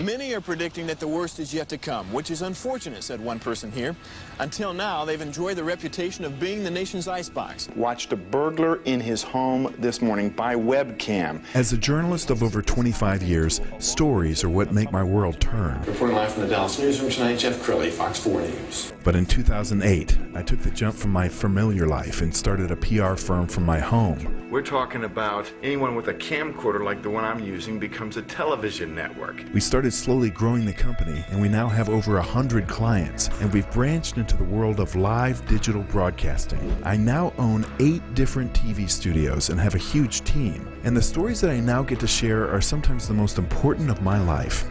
Many are predicting that the worst is yet to come, which is unfortunate, said one person here. Until now, they've enjoyed the reputation of being the nation's icebox. Watched a burglar in his home this morning by webcam. As a journalist of over 25 years, stories are what make my world turn. Reporting live from the Dallas newsroom tonight, Jeff Crilley, Fox 4 News. But in 2008, I took the jump from my familiar life and started a PR firm from my home. We're talking about anyone with a camcorder like the one I'm using becomes a television network. We started slowly growing the company, and we now have over 100 clients, and we've branched into the world of live digital broadcasting. I now own 8 different TV studios and have a huge team, and the stories that I now get to share are sometimes the most important of my life.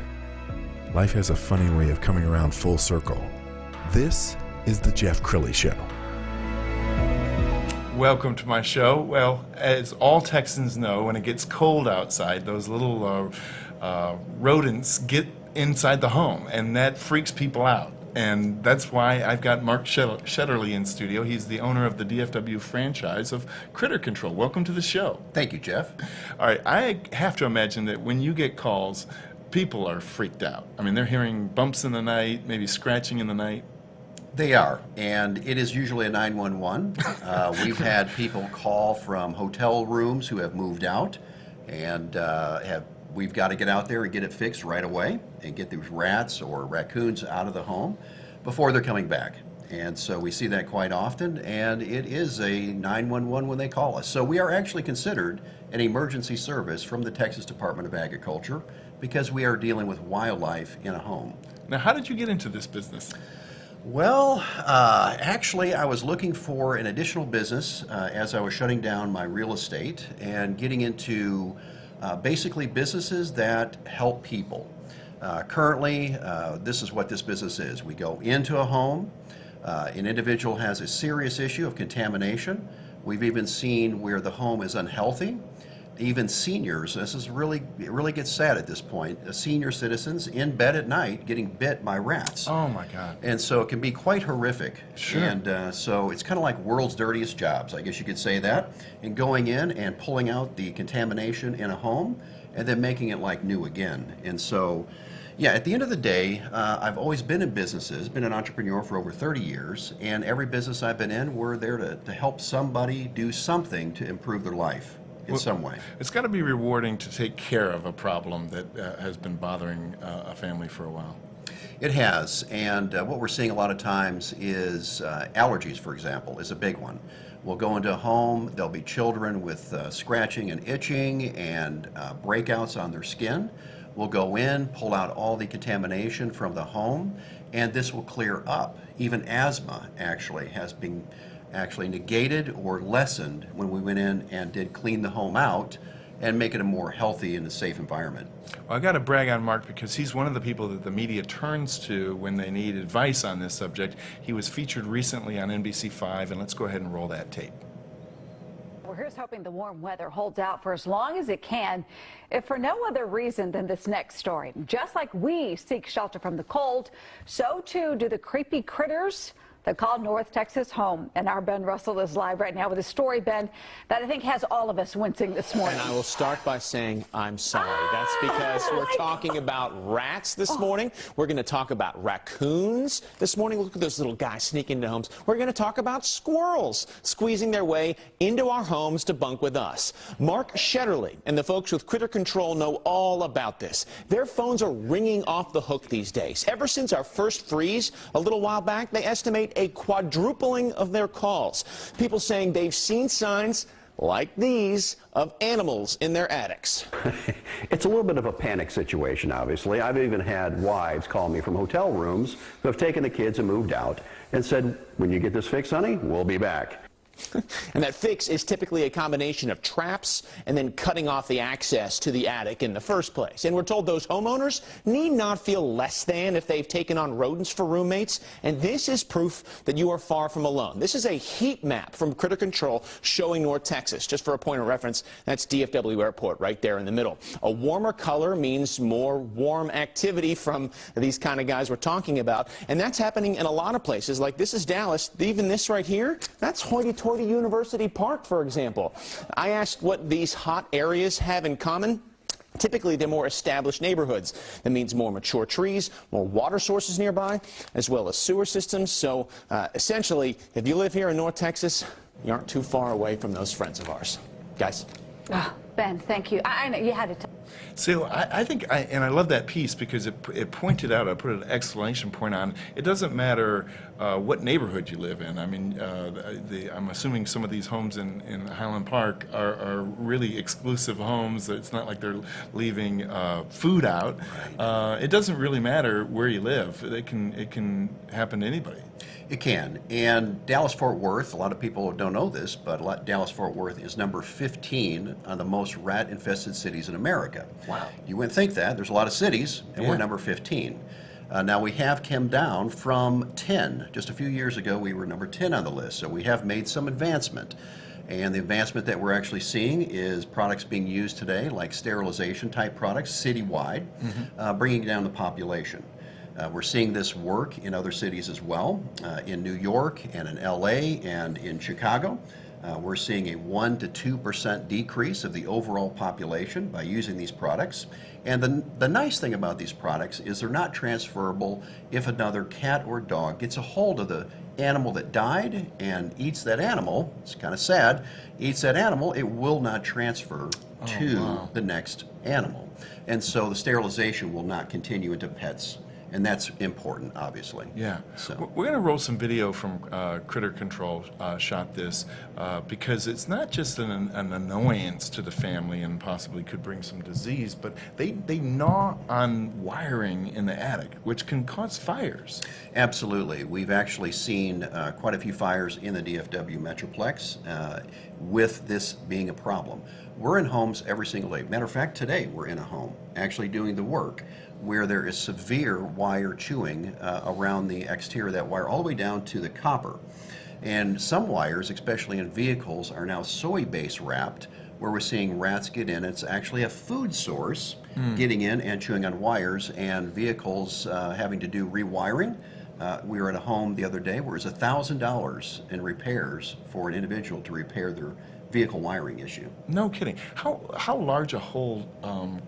Life has a funny way of coming around full circle. This is the Jeff Crilley Show. Welcome to my show. Well, as all Texans know, when it gets cold outside, those little rodents get inside the home, and that freaks people out. And that's why I've got Mark Shetterly in studio. He's the owner of the DFW franchise of Critter Control. Welcome to the show. Thank you, Jeff. All right, I have to imagine that when you get calls, people are freaked out. I mean, they're hearing bumps in the night, maybe scratching in the night. They are, and it is usually a 911. We've had people call from hotel rooms who have moved out, and we've got to get out there and get it fixed right away and get these rats or raccoons out of the home before they're coming back. And so we see that quite often, and it is a 911 when they call us. So we are actually considered an emergency service from the Texas Department of Agriculture because we are dealing with wildlife in a home. Now, how did you get into this business? Well, actually, I was looking for an additional business as I was shutting down my real estate and getting into basically businesses that help people. Currently, this is what this business is. We go into a home, an individual has a serious issue of contamination. We've even seen where the home is unhealthy. Even seniors, it really gets sad at this point, senior citizens in bed at night getting bit by rats. Oh my God. And so it can be quite horrific. Sure. And so it's kind of like world's dirtiest jobs, I guess you could say that, and going in and pulling out the contamination in a home and then making it like new again. And so, yeah, at the end of the day, I've always been in businesses, been an entrepreneur for over 30 years, and every business I've been in, we're there to help somebody do something to improve their life. In some way. It's got to be rewarding to take care of a problem that has been bothering a family for a while. It has, and what we're seeing a lot of times is allergies, for example, is a big one. We'll go into a home, there'll be children with scratching and itching and breakouts on their skin. We'll go in, pull out all the contamination from the home, and this will clear up. Even asthma actually has been negated or lessened when we went in and did clean the home out and make it a more healthy and a safe environment. Well, I got to brag on Mark because he's one of the people that the media turns to when they need advice on this subject. He was featured recently on NBC5, and let's go ahead and roll that tape. Well, here's hoping the warm weather holds out for as long as it can, if for no other reason than this next story. Just like we seek shelter from the cold, so too do the creepy critters that call North Texas home. And our Ben Russell is live right now with a story, Ben, that I think has all of us wincing this morning. And I will start by saying I'm sorry. That's because we're talking about rats this morning. We're going to talk about raccoons this morning. Look at those little guys sneaking into homes. We're going to talk about squirrels squeezing their way into our homes to bunk with us. Mark Shetterly and the folks with Critter Control know all about this. Their phones are ringing off the hook these days. Ever since our first freeze a little while back, they estimate a quadrupling of their calls. People saying they've seen signs like these of animals in their attics. It's a little bit of a panic situation, obviously. I've even had wives call me from hotel rooms who have taken the kids and moved out and said, when you get this fixed, honey, we'll be back. And that fix is typically a combination of traps and then cutting off the access to the attic in the first place. And we're told those homeowners need not feel less than if they've taken on rodents for roommates. And this is proof that you are far from alone. This is a heat map from Critter Control showing North Texas. Just for a point of reference, that's DFW Airport right there in the middle. A warmer color means more warm activity from these kind of guys we're talking about. And that's happening in a lot of places. Like this is Dallas. Even this right here, that's hoity-toity University Park, for example. I asked what these hot areas have in common. Typically, they're more established neighborhoods. That means more mature trees, more water sources nearby, as well as sewer systems. So, essentially, if you live here in North Texas, you aren't too far away from those friends of ours. Guys? Oh, Ben, thank you. I know you had to. So I think, and I love that piece because it pointed out, I put an exclamation point on, it doesn't matter what neighborhood you live in. I mean, I'm assuming some of these homes in Highland Park are really exclusive homes. It's not like they're leaving food out. It doesn't really matter where you live. It can happen to anybody. It can. And Dallas-Fort Worth, a lot of people don't know this, but Dallas-Fort Worth is number 15 on the most rat-infested cities in America. Wow. You wouldn't think that. There's a lot of cities, and we're number 15. Now, we have come down from 10. Just a few years ago, we were number 10 on the list, so we have made some advancement. And the advancement that we're actually seeing is products being used today, like sterilization-type products, citywide, bringing down the population. We're seeing this work in other cities as well, in New York and in LA and in Chicago. We're seeing a 1% to 2% decrease of the overall population by using these products. And the nice thing about these products is they're not transferable if another cat or dog gets a hold of the animal that died and eats that animal. It's kind of sad. Eats that animal, it will not transfer to the next animal. And so the sterilization will not continue into pets. And that's important, obviously. Yeah. So We're going to roll some video from Critter Control shot this because it's not just an annoyance to the family and possibly could bring some disease, but they gnaw on wiring in the attic, which can cause fires. Absolutely. We've actually seen quite a few fires in the DFW Metroplex with this being a problem. We're in homes every single day. Matter of fact, today we're in a home actually doing the work where there is severe wire chewing around the exterior of that wire all the way down to the copper. And some wires, especially in vehicles, are now soy base wrapped, where we're seeing rats get in. It's actually a food source getting in and chewing on wires, and vehicles having to do rewiring. We were at a home the other day where it was $1,000 in repairs for an individual to repair their vehicle wiring issue. No kidding. How large a hole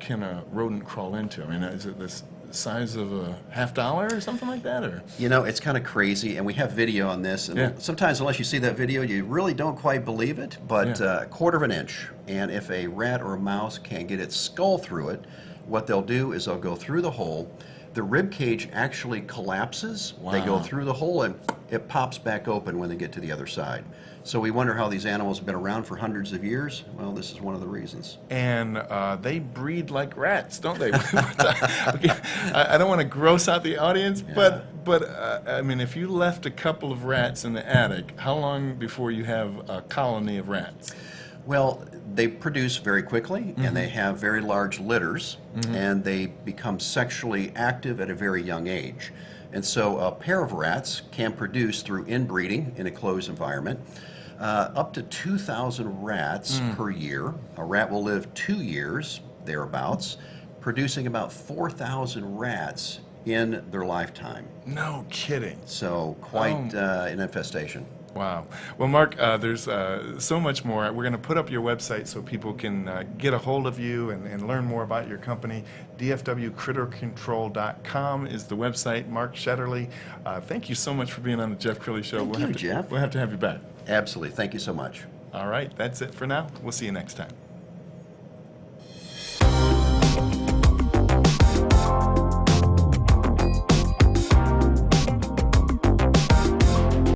can a rodent crawl into? I mean, is it this size of a $50 or something like that? Or you know, it's kind of crazy, and we have video on this, and sometimes unless you see that video, you really don't quite believe it, but a quarter of an inch. And if a rat or a mouse can get its skull through it, what they'll do is they'll go through the hole. The rib cage actually collapses. They go through the hole and it pops back open when they get to the other side. So we wonder how these animals have been around for hundreds of years. Well, this is one of the reasons. And they breed like rats, don't they? I don't want to gross out the audience, but I mean, if you left a couple of rats in the attic, how long before you have a colony of rats? Well, they produce very quickly, and they have very large litters, and they become sexually active at a very young age. And so a pair of rats can produce, through inbreeding in a closed environment, up to 2,000 rats per year. A rat will live 2 years, thereabouts, producing about 4,000 rats in their lifetime. No kidding. So quite an infestation. Wow. Well, Mark, there's so much more. We're going to put up your website so people can get a hold of you and learn more about your company. DFWCritterControl.com is the website. Mark Shetterly, thank you so much for being on the Jeff Crilley Show. Thank you, Jeff. We'll have to have you back. Absolutely. Thank you so much. All right. That's it for now. We'll see you next time.